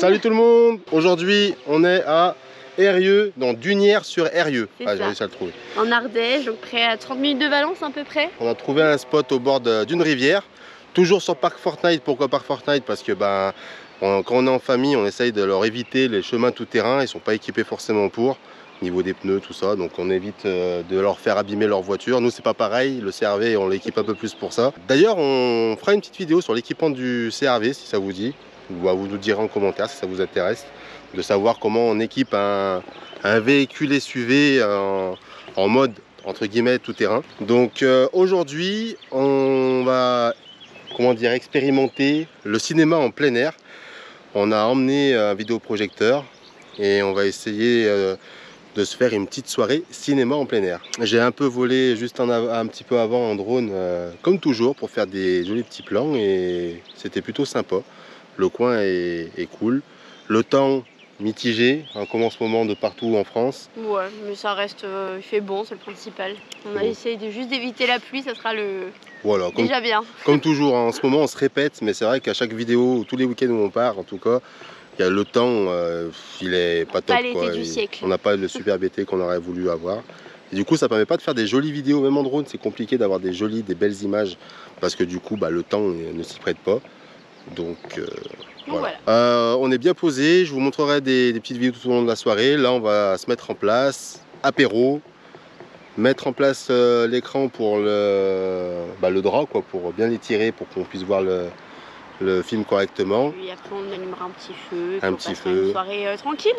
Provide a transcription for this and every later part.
Salut tout le monde. Aujourd'hui on est à Eyrieux, dans Dunières sur Eyrieux. Ah, j'ai réussi à le trouver. En Ardèche, donc près à 30 minutes de Valence à peu près. On a trouvé un spot au bord d'une rivière. Toujours sur Parc Fortnite. Pourquoi Parc Fortnite? Parce que quand on est en famille, on essaye de leur éviter les chemins tout terrain. Ils ne sont pas équipés forcément pour, niveau des pneus, tout ça. Donc on évite de leur faire abîmer leur voiture. Nous c'est pas pareil, le CR-V on l'équipe un peu plus pour ça. D'ailleurs on fera une petite vidéo sur l'équipement du CR-V si ça vous dit. Ou vous nous direz en commentaire si ça vous intéresse. De savoir comment on équipe un véhicule SUV en mode entre guillemets tout terrain. Donc aujourd'hui on va expérimenter le cinéma en plein air. On a emmené un vidéoprojecteur et on va essayer de se faire une petite soirée cinéma en plein air. J'ai un peu volé juste un petit peu avant en drone comme toujours pour faire des jolis petits plans et c'était plutôt sympa. Le coin est cool. Le temps mitigé, comme en ce moment de partout en France. Ouais, mais ça reste, il fait bon, c'est le principal. On a essayé juste d'éviter la pluie, ça sera voilà, déjà bien. Comme toujours, en ce moment on se répète, mais c'est vrai qu'à chaque vidéo, tous les week-ends où on part, en tout cas, il y a le temps, il est pas top. Pas l'été du siècle. On n'a pas le superbe été qu'on aurait voulu avoir. Et du coup, ça permet pas de faire des jolies vidéos, même en drone, c'est compliqué d'avoir des belles images, parce que du coup, le temps ne s'y prête pas. Donc voilà. On est bien posé, je vous montrerai des petites vidéos tout au long de la soirée. Là on va se mettre en place, apéro, mettre en place l'écran pour le drap quoi, pour bien l'étirer pour qu'on puisse voir le film correctement. Et après on allumera un petit feu, une soirée tranquille.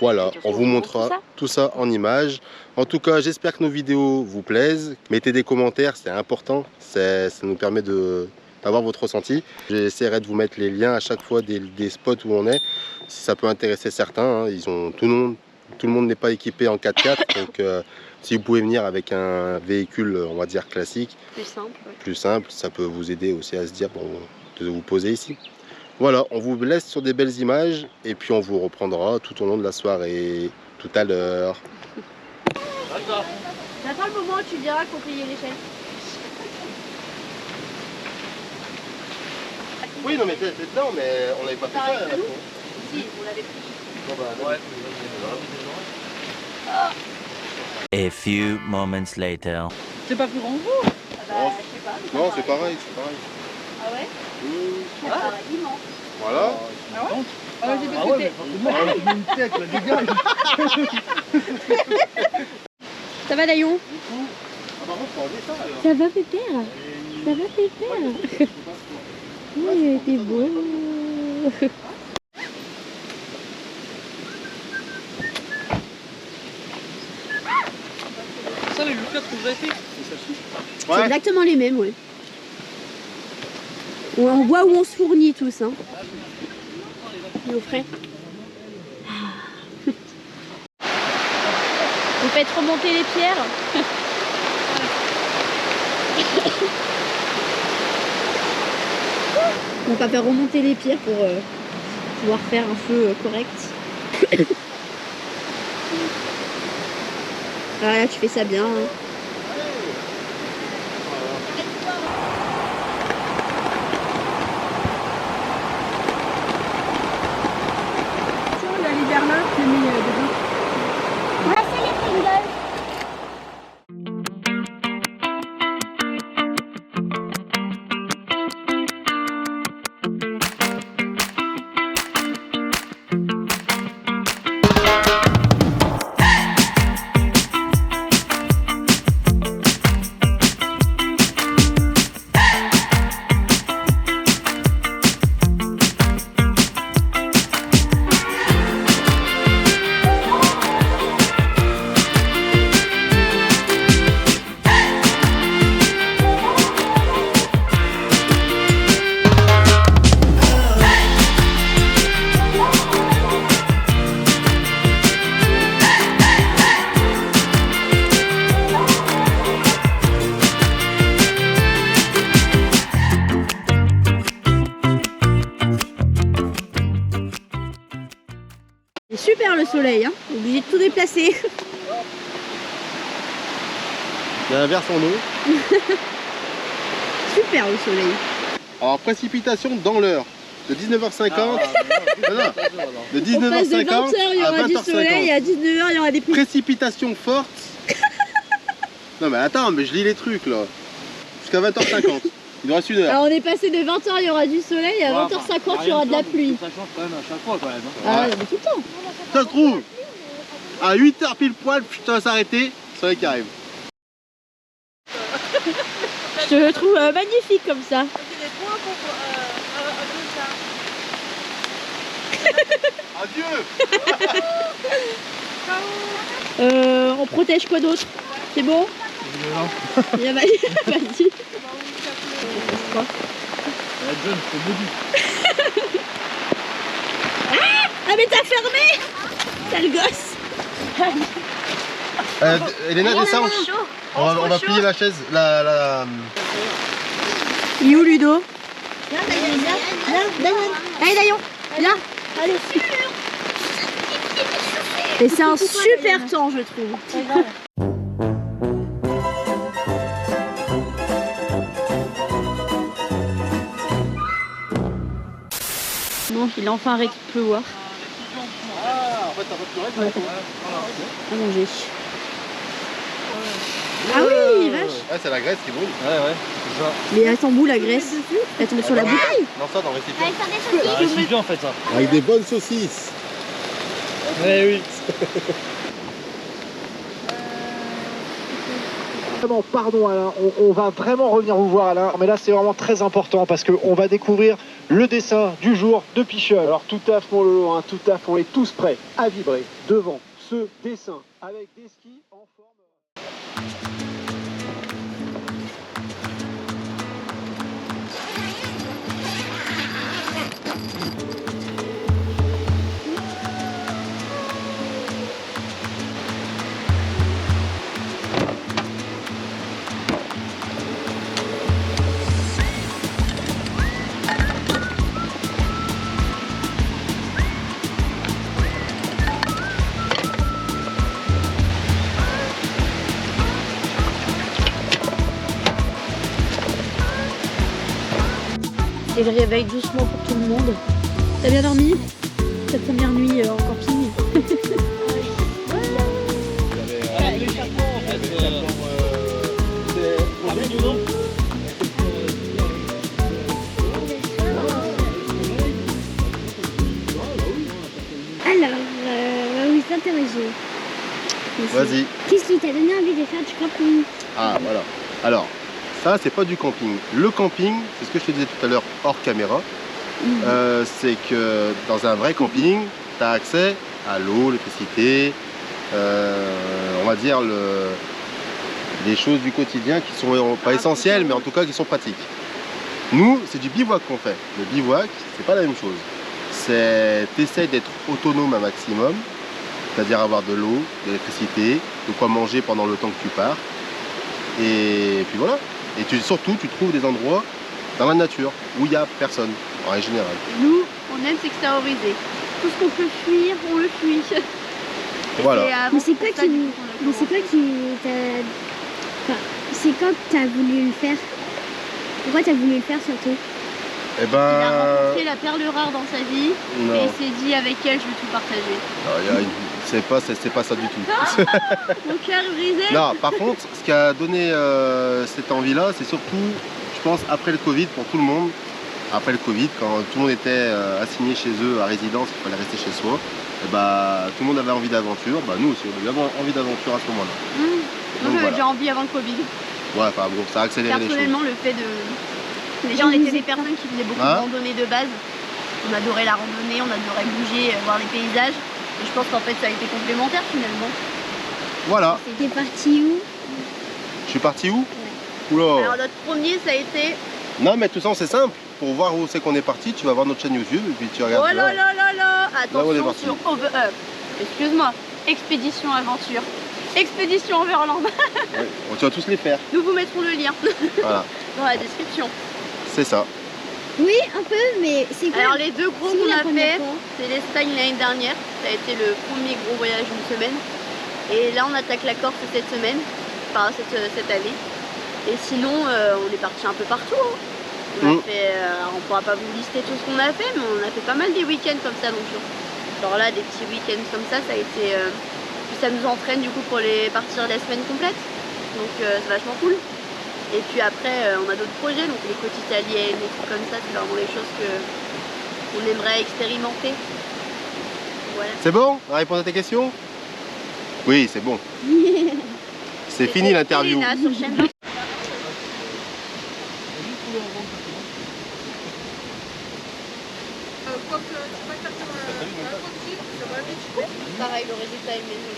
Voilà, on vous montrera tout ça en images. En tout cas, j'espère que nos vidéos vous plaisent. Mettez des commentaires, c'est important, ça nous permet d'avoir votre ressenti. J'essaierai de vous mettre les liens à chaque fois des spots où on est, si ça peut intéresser certains. Tout le monde n'est pas équipé en 4x4, donc si vous pouvez venir avec un véhicule, on va dire classique, plus simple, ça peut vous aider aussi à se dire de vous poser ici. Voilà, on vous laisse sur des belles images et puis on vous reprendra tout au long de la soirée, tout à l'heure. J'attends le moment où tu diras qu'on payait l'échelle. Oui, non mais t'es dedans, mais on n'avait pas fait ça. Si, on l'avait pris. Bon bah ouais. A few moments later. C'est pas plus grand que vous? Je sais pas. Non, c'est pareil, Ah ouais? Oui. Immense. Voilà. Ah ouais? Ah ouais, j'ai de côté. J'ai une tête, là, dégage. Ça va Daillon? Par contre, faut enlever ça alors. Ça va Pépère? Ça va Pépère? Oui, t'es beau. Ça, les Lucas que vous avez fait? C'est exactement les mêmes, ouais. On voit où on se fournit tous, hein. Nos frais. Vous faites remonter les pierres. On va faire remonter les pierres pour pouvoir faire un feu correct. Ah là tu fais ça bien. Hein. La Liberlin, je l'ai mis dedans. Ouais, c'est les Pringles. Super le soleil, hein. Obligé de tout déplacer. Il y a un verre sans eau. Super le soleil. Alors précipitation dans l'heure. de 19h50. Non, non, de On passe de 20h, 19h50 il y à aura du soleil, 20h50. à 19h, il y aura des pluies. Précipitation forte. Non mais attends, mais je lis les trucs là. Jusqu'à 20h50. Il nous reste une heure. Alors on est passé de 20h, il y aura du soleil, à 20h50, il y aura de la pluie. Ça change quand même à chaque fois quand même. Ah, mais tout le temps. Ça se trouve, à 8h pile poil, putain, ça va s'arrêter. Soleil qui arrive. Je te trouve magnifique comme ça. Adieu. On protège quoi d'autre? C'est bon? Il a vas-y. Quoi? Ah mais t'as fermé! T'as le gosse! Elena, descends. On va plier la chaise. Il est où Ludo? Allez Dayon, viens. Allez. Et c'est un super temps je trouve. Bon, il a enfin arrêté de pleuvoir. Ah, en fait, t'as pas pleuré, À manger. Ah oui, vache. Ouais, c'est la graisse qui brûle. Ouais, c'est ça. Mais elle tombe où la graisse? Elle tombe sur la bouteille. Non, ça dans le récipient. C'est un récipient en fait ça. Avec des bonnes saucisses. Ouais, oui. Pardon Alain, on va vraiment revenir vous voir Alain, mais là c'est vraiment très important parce qu'on va découvrir le dessin du jour de Pichol. Alors tout à fond Lolo, hein, tout à fond, on est tous prêts à vibrer devant ce dessin avec des skis en forme... Et je réveille doucement pour tout le monde. T'as bien dormi? Ta première nuit en camping? Alors, oui, c'est intéressant. Vas-y. Qu'est-ce qui t'a donné envie de faire du camping? Ah, voilà. Alors, ça, c'est pas du camping. Le camping, c'est ce que je te disais tout à l'heure hors caméra. C'est que dans un vrai camping, tu as accès à l'eau, l'électricité, on va dire les choses du quotidien qui sont pas essentielles, mais en tout cas qui sont pratiques. Nous, c'est du bivouac qu'on fait. Le bivouac, c'est pas la même chose. T'essayes d'être autonome un maximum, c'est-à-dire avoir de l'eau, de l'électricité, de quoi manger pendant le temps que tu pars. Et puis voilà. Et surtout, tu trouves des endroits dans la nature où il n'y a personne, en règle générale. Nous, on aime s'extérioriser. Tout ce qu'on peut fuir, on le fuit. Voilà. Mais c'est quoi qui t'a... Enfin, c'est quand t'as voulu le faire? Pourquoi t'as voulu le faire surtout? Eh Il a ben, rencontré la perle rare dans sa vie et non. il s'est dit avec elle je vais tout partager. C'est pas ça du tout. Mon cœur est brisé. Non, par contre, ce qui a donné cette envie-là, c'est surtout, je pense, après le Covid, pour tout le monde. Après le Covid, quand tout le monde était assigné chez eux à résidence, il fallait rester chez soi, et bah, tout le monde avait envie d'aventure. Bah, nous aussi, on avait envie d'aventure à ce moment-là. Moi j'avais voilà. déjà envie avant le Covid. Ouais, enfin bon, ça a accéléré les choses. Personnellement, le fait de... Déjà, on était des personnes qui faisaient beaucoup de randonnée de base. On adorait la randonnée, on adorait bouger, voir les paysages. Et je pense qu'en fait, ça a été complémentaire finalement. Voilà. T'es parti où? Je suis parti où? Oula. Alors notre premier, ça a été... Non, mais tout ça, c'est simple. Pour voir où c'est qu'on est parti, tu vas voir notre chaîne YouTube et puis tu regardes. Oh là là là là. Là où on est Attention parti. sur excuse-moi, Expédition Aventure. Expédition Overland. Ouais, tu vas tous les faire. Nous vous mettrons le lien Voilà, dans la description. c'est ça. Oui, un peu, mais c'est quoi? Alors les deux gros c'est qu'on la a première fait, fois c'est l'Espagne l'année dernière. Ça a été le premier gros voyage d'une semaine. Et là on attaque la Corse cette semaine, enfin cette année. Et sinon on est parti un peu partout. Hein. On a fait, on pourra pas vous lister tout ce qu'on a fait, mais on a fait pas mal des week-ends comme ça. Donc genre là, des petits week-ends comme ça a été... ça nous entraîne du coup pour les partir la semaine complète. Donc c'est vachement cool. Et puis après, on a d'autres projets, donc les côtes italiennes, des trucs comme ça, c'est vraiment des choses qu'on aimerait expérimenter. Voilà. C'est bon? On a répondu à tes questions? Oui, c'est bon. C'est fini l'interview. Sur chaîne. Pareil, le résultat est meilleur.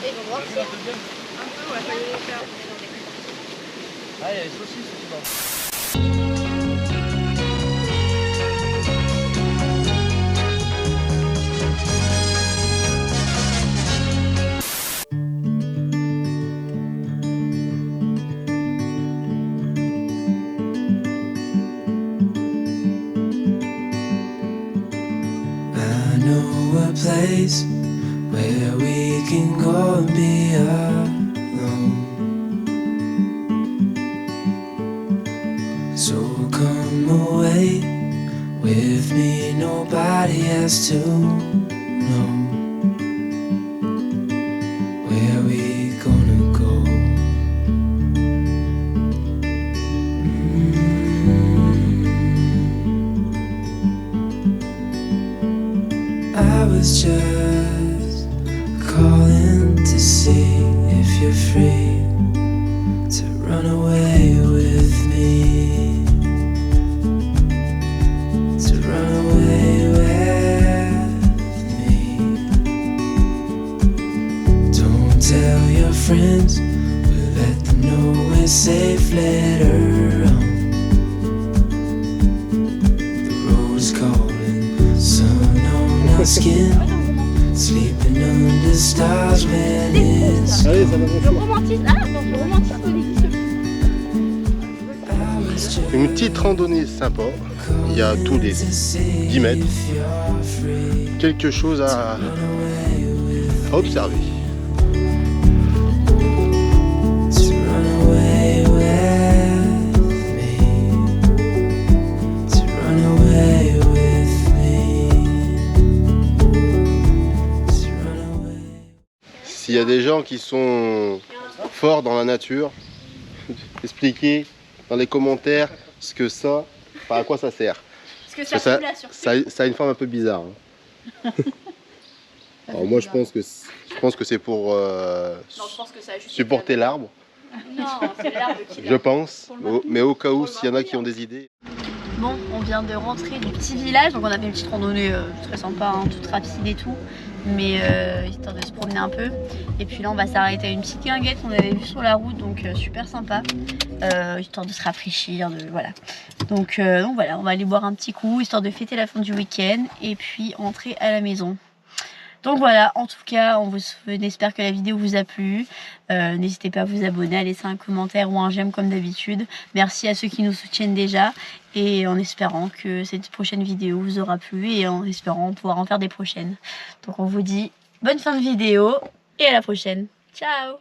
Et ils vont voir ça. Un peu, ouais, fallait les faire. Ah, il y a les saucisses aussi dedans. Place where we can go and be alone. So come away with me, nobody has to know where we gonna go. I was just calling to see if you're free to run away with me, to run away with me. Don't tell your friends, we'll let them know we're safe later on. The road's calling, sun on our skin, sleeping under stars when it's Allez, ça va Le romantisme, le romantisme existe plus. Une petite randonnée sympa. Il y a tous les 10 mètres quelque chose à observer. S'il y a des gens qui sont forts dans la nature, expliquez dans les commentaires ce que ça, enfin à quoi ça sert. Parce que ça fout la surprise. Ça a une forme un peu bizarre. Hein. Alors moi je pense que c'est pour Non, je pense que ça a juste supporter l'arbre, Non, c'est l'arbre qui je pense. Mais au cas où s'il y en a qui ont des idées. Bon, on vient de rentrer du petit village, donc on a fait une petite randonnée très sympa, hein, toute rapide et tout, mais histoire de se promener un peu. Et puis là on va s'arrêter à une petite guinguette qu'on avait vue sur la route, donc super sympa, histoire de se rafraîchir, voilà. Donc voilà, on va aller boire un petit coup, histoire de fêter la fin du week-end, et puis rentrer à la maison. Donc voilà, en tout cas, on espère que la vidéo vous a plu. N'hésitez pas à vous abonner, à laisser un commentaire ou un j'aime comme d'habitude. Merci à ceux qui nous soutiennent déjà. Et en espérant que cette prochaine vidéo vous aura plu et en espérant pouvoir en faire des prochaines. Donc on vous dit bonne fin de vidéo et à la prochaine. Ciao!